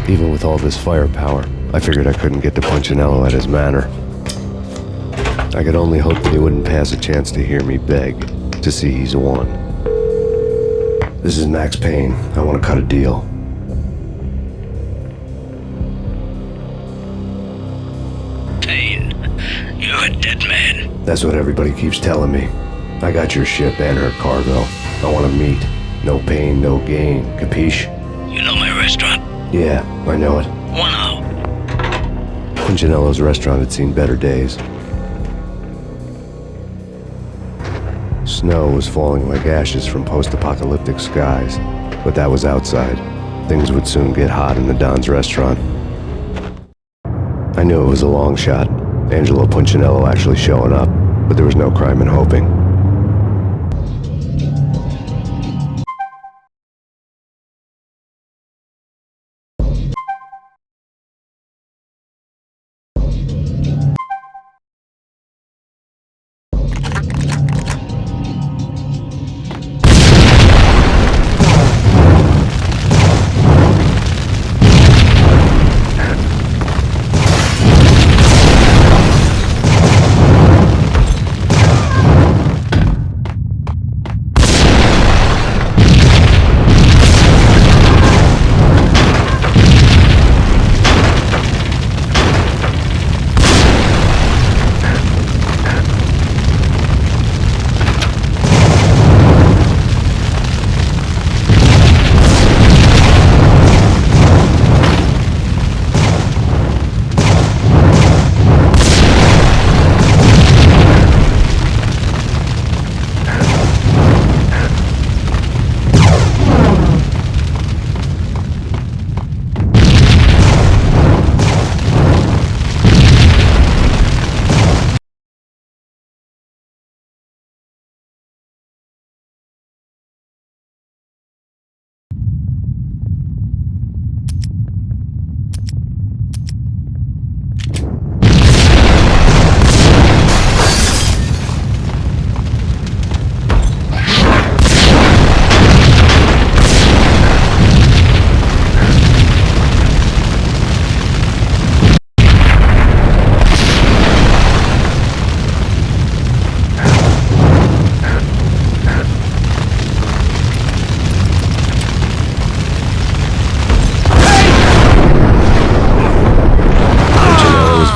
Even with all this firepower, I figured I couldn't get to Punchinello at his manor. I could only hope that he wouldn't pass a chance to hear me beg to see he's won. This is Max Payne. I want to cut a deal. Payne, you're a dead man. That's what everybody keeps telling me. I got your ship and her cargo. I want to meet. No pain, no gain. Capiche? You know my restaurant? Yeah, I know it. 1 hour. Punchinello's restaurant had seen better days. Snow was falling like ashes from post-apocalyptic skies, but that was outside. Things would soon get hot in the Don's restaurant. I knew it was a long shot, Angelo Punchinello actually showing up, but there was no crime in hoping.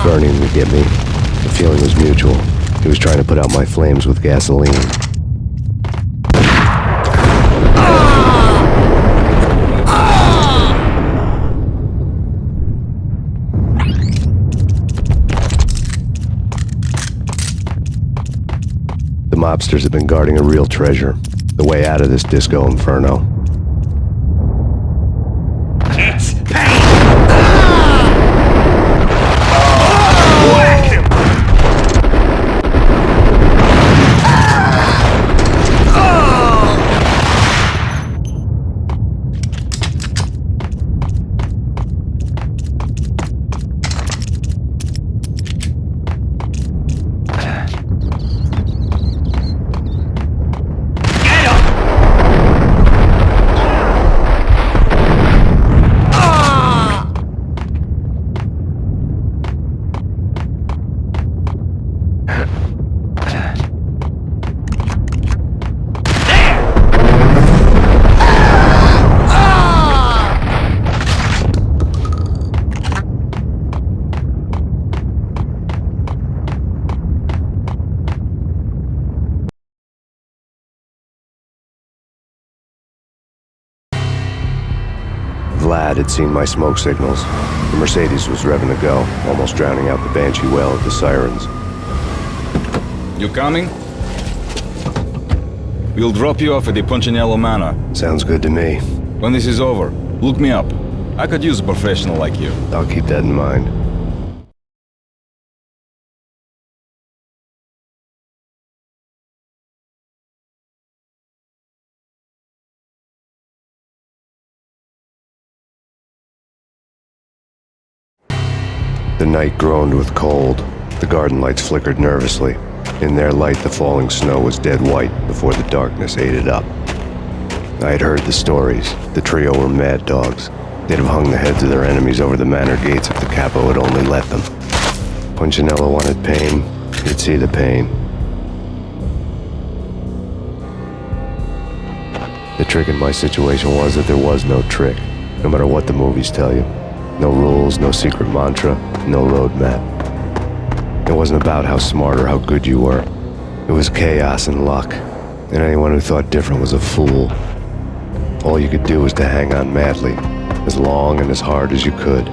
Burning to get me. The feeling was mutual. He was trying to put out my flames with gasoline. The mobsters have been guarding a real treasure. The way out of this disco inferno. It's Payne! Vlad had seen my smoke signals. The Mercedes was revving to go, almost drowning out the banshee wail of the sirens. You coming? We'll drop you off at the Punchinello Manor. Sounds good to me. When this is over, look me up. I could use a professional like you. I'll keep that in mind. The night groaned with cold. The garden lights flickered nervously. In their light, the falling snow was dead white before the darkness ate it up. I had heard the stories. The trio were mad dogs. They'd have hung the heads of their enemies over the manor gates if the capo had only let them. Punchinello wanted Payne, he'd see the pain. The trick in my situation was that there was no trick, no matter what the movies tell you. No rules, no secret mantra, no roadmap. It wasn't about how smart or how good you were. It was chaos and luck, and anyone who thought different was a fool. All you could do was to hang on madly, as long and as hard as you could.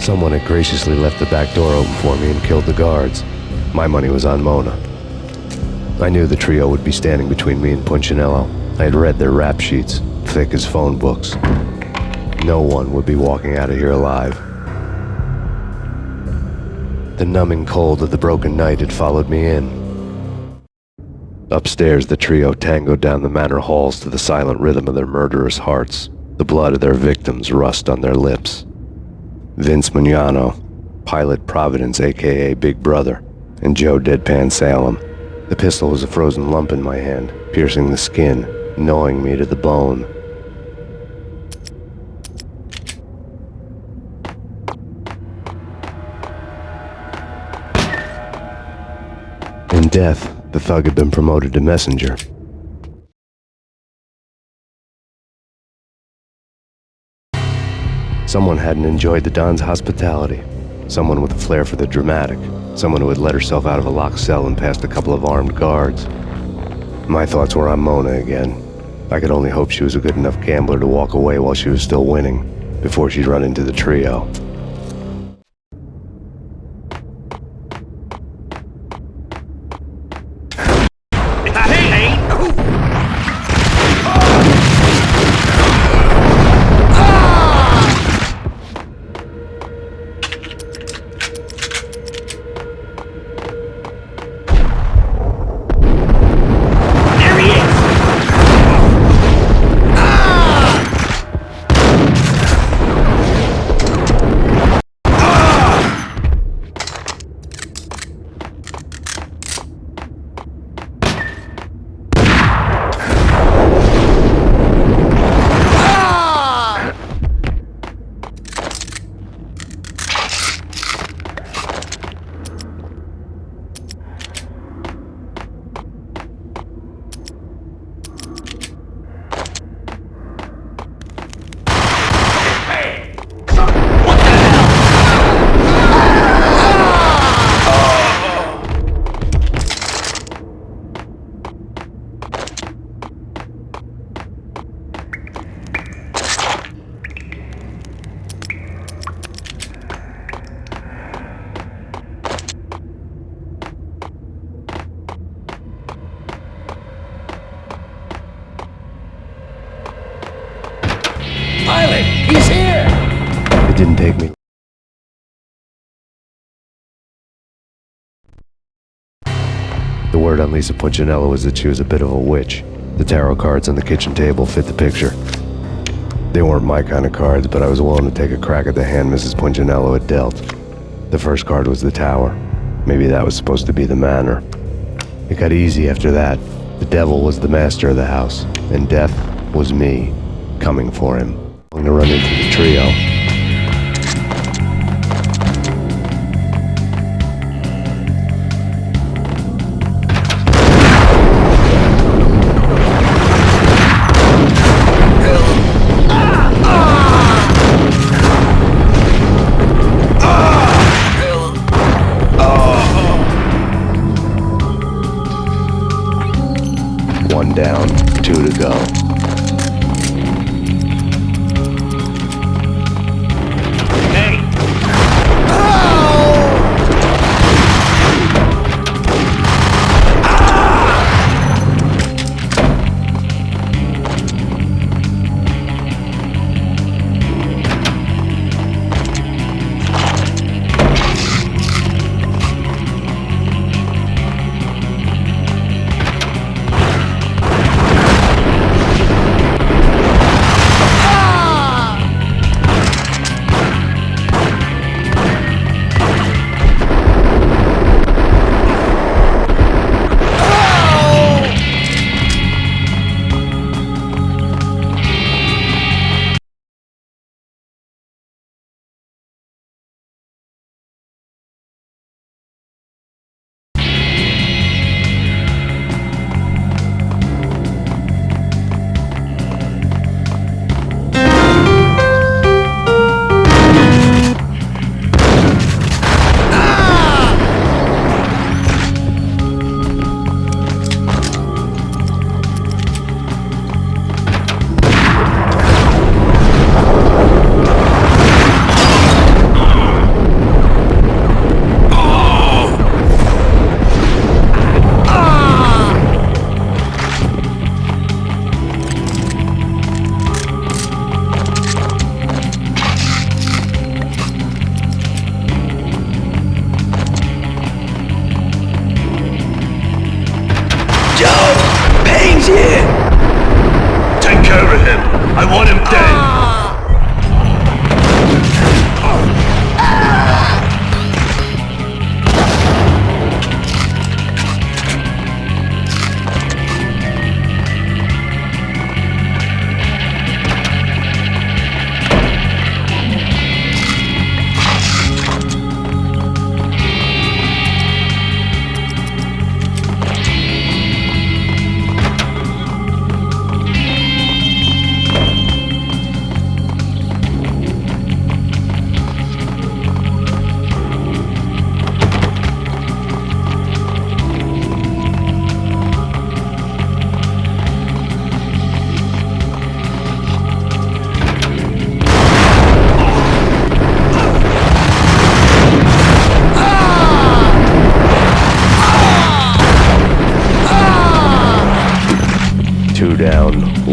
Someone had graciously left the back door open for me and killed the guards. My money was on Mona. I knew the trio would be standing between me and Punchinello. I had read their rap sheets, thick as phone books. No one would be walking out of here alive. The numbing cold of the broken night had followed me in. Upstairs, the trio tangoed down the manor halls to the silent rhythm of their murderous hearts, the blood of their victims rust on their lips. Vince Mignano, Pilot Providence aka Big Brother, and Joe Deadpan Salem. The pistol was a frozen lump in my hand, piercing the skin, gnawing me to the bone. In death, the thug had been promoted to messenger. Someone hadn't enjoyed the Don's hospitality. Someone with a flair for the dramatic. Someone who had let herself out of a locked cell and past a couple of armed guards. My thoughts were on Mona again. I could only hope she was a good enough gambler to walk away while she was still winning, before she'd run into the trio. Pilot, he's here! It didn't take me. The word on Lisa Punchinello was that she was a bit of a witch. The tarot cards on the kitchen table fit the picture. They weren't my kind of cards, but I was willing to take a crack at the hand Mrs. Punchinello had dealt. The first card was the tower. Maybe that was supposed to be the manor. It got easy after that. The devil was the master of the house, and death was me, coming for him. I'm gonna run into the trio. One down, 2 to go.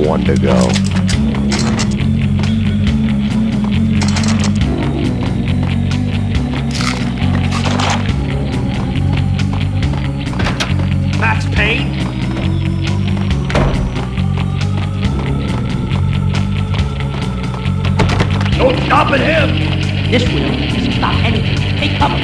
one to go. That's Payne. No stopping him! This will stop anything. Take cover.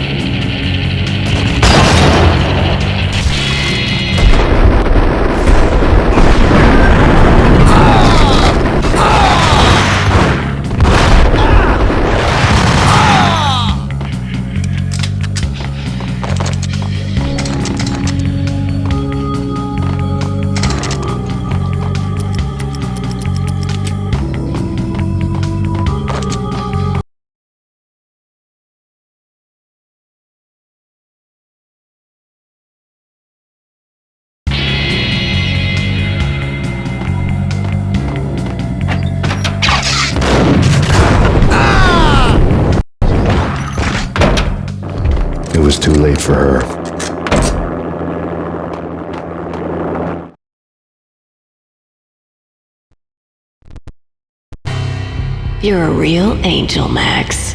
It was too late for her. You're a real angel, Max.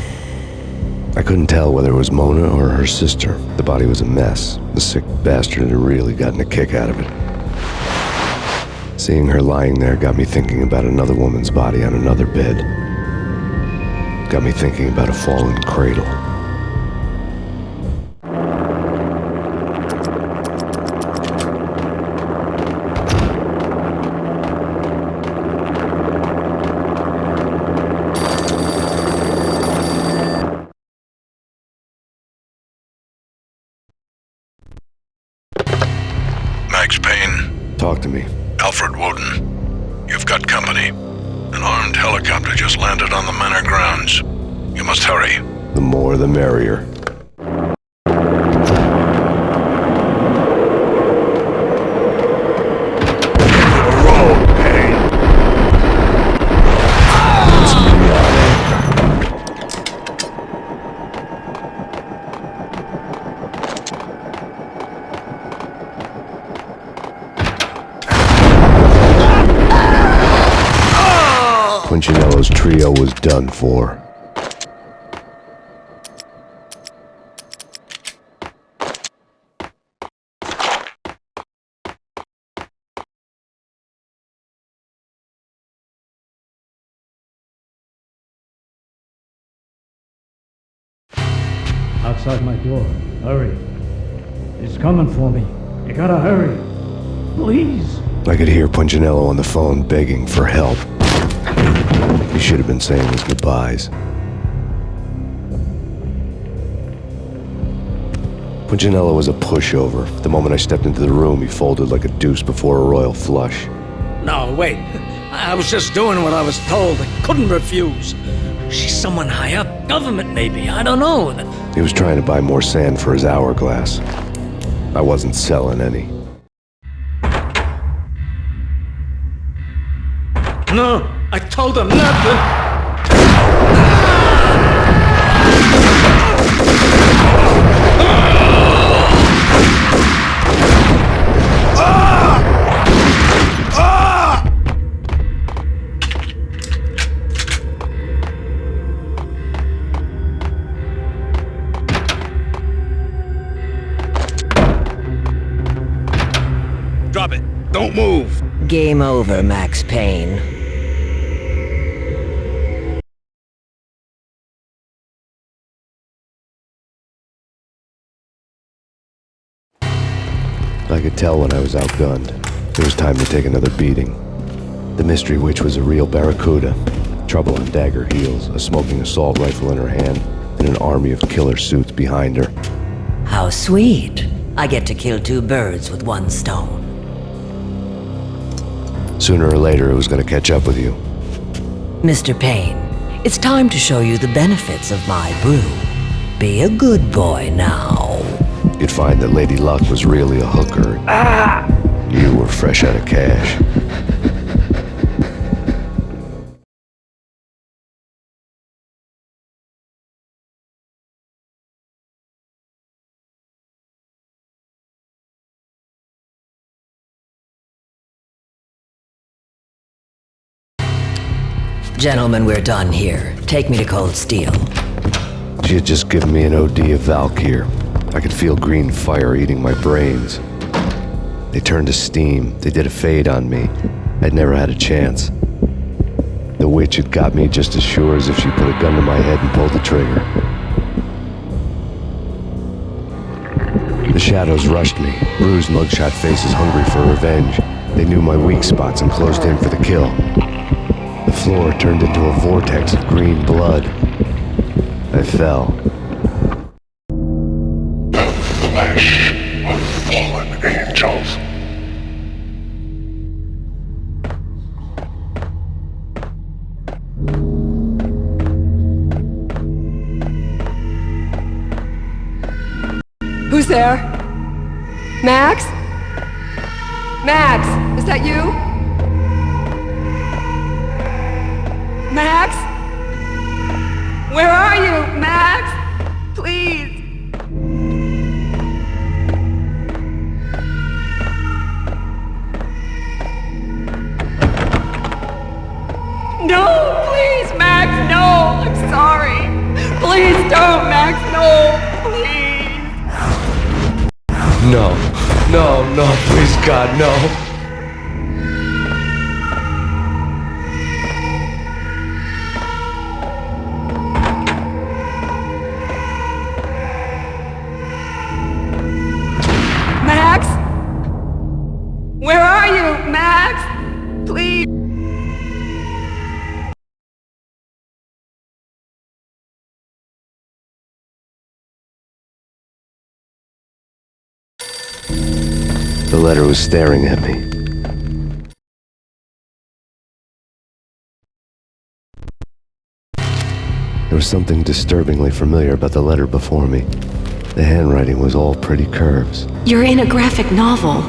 I couldn't tell whether it was Mona or her sister. The body was a mess. The sick bastard had really gotten a kick out of it. Seeing her lying there got me thinking about another woman's body on another bed. Got me thinking about a fallen cradle. Max Payne, Talk to me. Alfred Woden. You've got company. An armed helicopter just landed on the manor grounds. You must hurry. The more the merrier. Punchinello's trio was done for. Outside my door. Hurry. He's coming for me. You gotta hurry. Please. I could hear Punchinello on the phone begging for help. He should have been saying his goodbyes. Punchinello was a pushover. The moment I stepped into the room, he folded like a deuce before a royal flush. No, wait. I was just doing what I was told. I couldn't refuse. She's someone high up. Government, maybe. I don't know. He was trying to buy more sand for his hourglass. I wasn't selling any. No, I told him not to. Drop it. Don't move. Game over, Max Payne. I could tell when I was outgunned. It was time to take another beating. The mystery witch was a real barracuda. Trouble on dagger heels, a smoking assault rifle in her hand, and an army of killer suits behind her. How sweet. I get to kill two birds with one stone. Sooner or later, it was going to catch up with you. Mr. Payne, it's time to show you the benefits of my brew. Be a good boy now. You'd find that Lady Luck was really a hooker. You were fresh out of cash. Gentlemen, we're done here. Take me to Cold Steel. She had just given me an OD of Valkyr. I could feel green fire eating my brains. They turned to steam. They did a fade on me. I'd never had a chance. The witch had got me just as sure as if she put a gun to my head and pulled the trigger. The shadows rushed me, bruised mugshot faces hungry for revenge. They knew my weak spots and closed in for the kill. The floor turned into a vortex of green blood. I fell. Flesh of fallen angels. Who's there? Max? Max, is that you? Max? Where are you, Max? Please. No, please, Max, no. I'm sorry. Please don't, Max, no. Please. No, please God, no. Max? Where are you, Max? Please. The letter was staring at me. There was something disturbingly familiar about the letter before me. The handwriting was all pretty curves. You're in a graphic novel.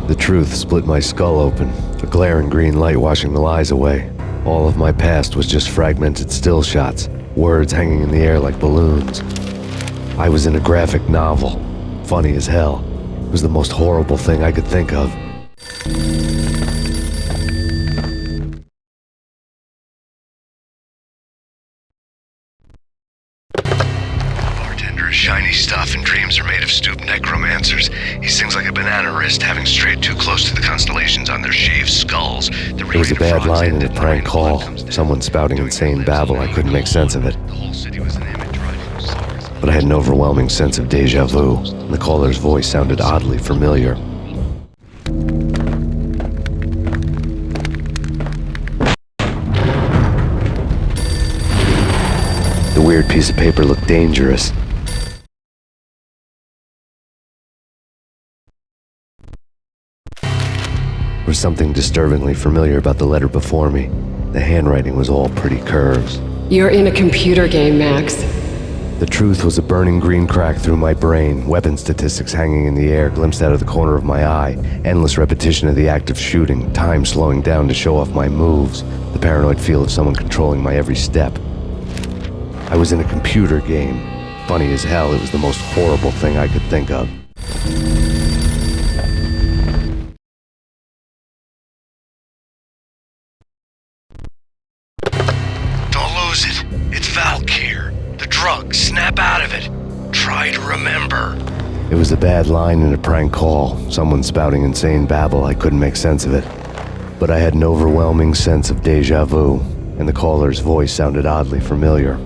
The truth split my skull open, a glaring green light washing the lies away. All of my past was just fragmented still shots, words hanging in the air like balloons. I was in a graphic novel. Funny as hell. It was the most horrible thing I could think of. Bartender is shiny stuff and dreams are made of stooped necromancers. He sings like a banana wrist, having strayed too close to the constellations on their shaved skulls. There was a bad line in a prank call. Someone spouting insane babble. I couldn't make sense of it. The whole city was an image right from the stars. But I had an overwhelming sense of déjà vu, and the caller's voice sounded oddly familiar. The weird piece of paper looked dangerous. There was something disturbingly familiar about the letter before me. The handwriting was all pretty curves. You're in a computer game, Max. The truth was a burning green crack through my brain, weapon statistics hanging in the air, glimpsed out of the corner of my eye, endless repetition of the act of shooting, time slowing down to show off my moves, the paranoid feel of someone controlling my every step. I was in a computer game. Funny as hell, it was the most horrible thing I could think of. Don't lose it. It's Valkyr. The drug. Snap out of it. Try to remember. It was a bad line in a prank call, someone spouting insane babble. I couldn't make sense of it. But I had an overwhelming sense of déjà vu, and the caller's voice sounded oddly familiar.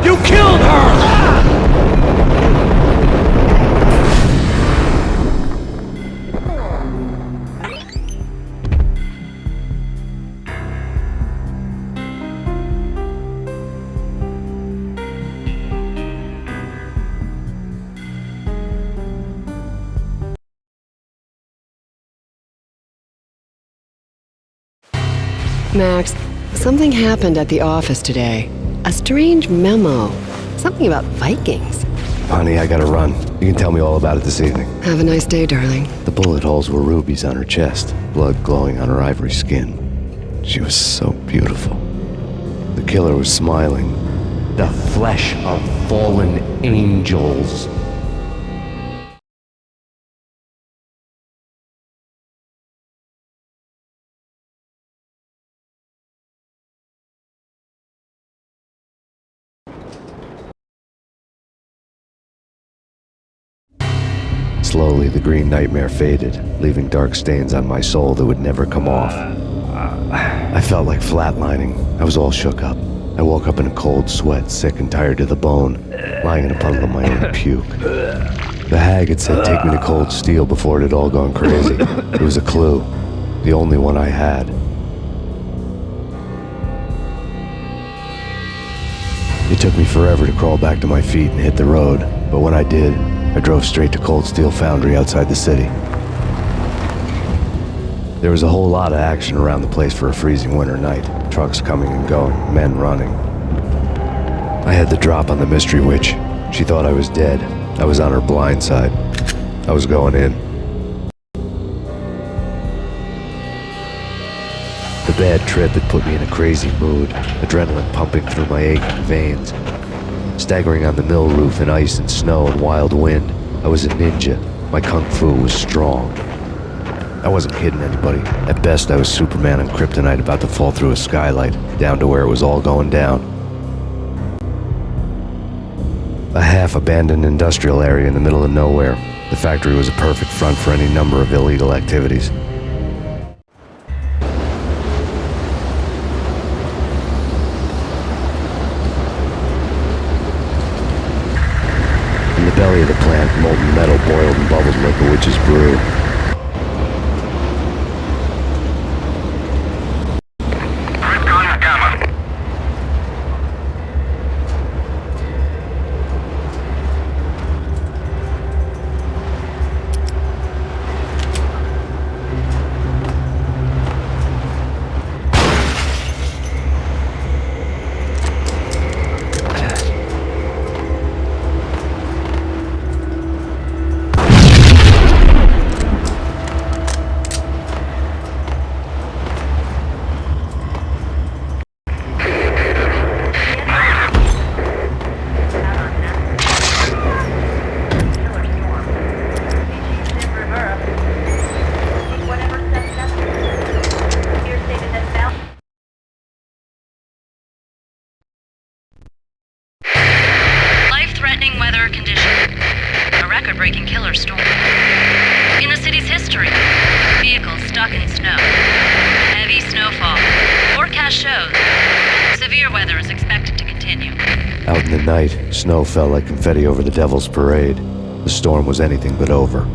You killed her! Max, something happened at the office today. A strange memo. Something about Vikings. Honey, I gotta run. You can tell me all about it this evening. Have a nice day, darling. The bullet holes were rubies on her chest, blood glowing on her ivory skin. She was so beautiful. The killer was smiling. The flesh of fallen angels. Slowly, the green nightmare faded, leaving dark stains on my soul that would never come off. I felt like flatlining. I was all shook up. I woke up in a cold sweat, sick and tired to the bone, lying in a puddle of my own puke. The hag had said take me to Cold Steel before it had all gone crazy. It was a clue, the only one I had. It took me forever to crawl back to my feet and hit the road, but when I did, I drove straight to Cold Steel Foundry outside the city. There was a whole lot of action around the place for a freezing winter night. Trucks coming and going, men running. I had the drop on the mystery witch. She thought I was dead. I was on her blind side. I was going in. The bad trip had put me in a crazy mood, adrenaline pumping through my aching veins. Staggering on the mill roof in ice and snow and wild wind, I was a ninja. My kung fu was strong. I wasn't kidding anybody. At best, I was Superman on Kryptonite about to fall through a skylight, down to where it was all going down. A half-abandoned industrial area in the middle of nowhere. The factory was a perfect front for any number of illegal activities. In the belly of the plant, molten metal boiled and bubbled like a witch's brew. record-breaking killer storm. In the city's history, vehicles stuck in snow. Heavy snowfall. Forecast shows severe weather is expected to continue. Out in the night, snow fell like confetti over the Devil's Parade. The storm was anything but over.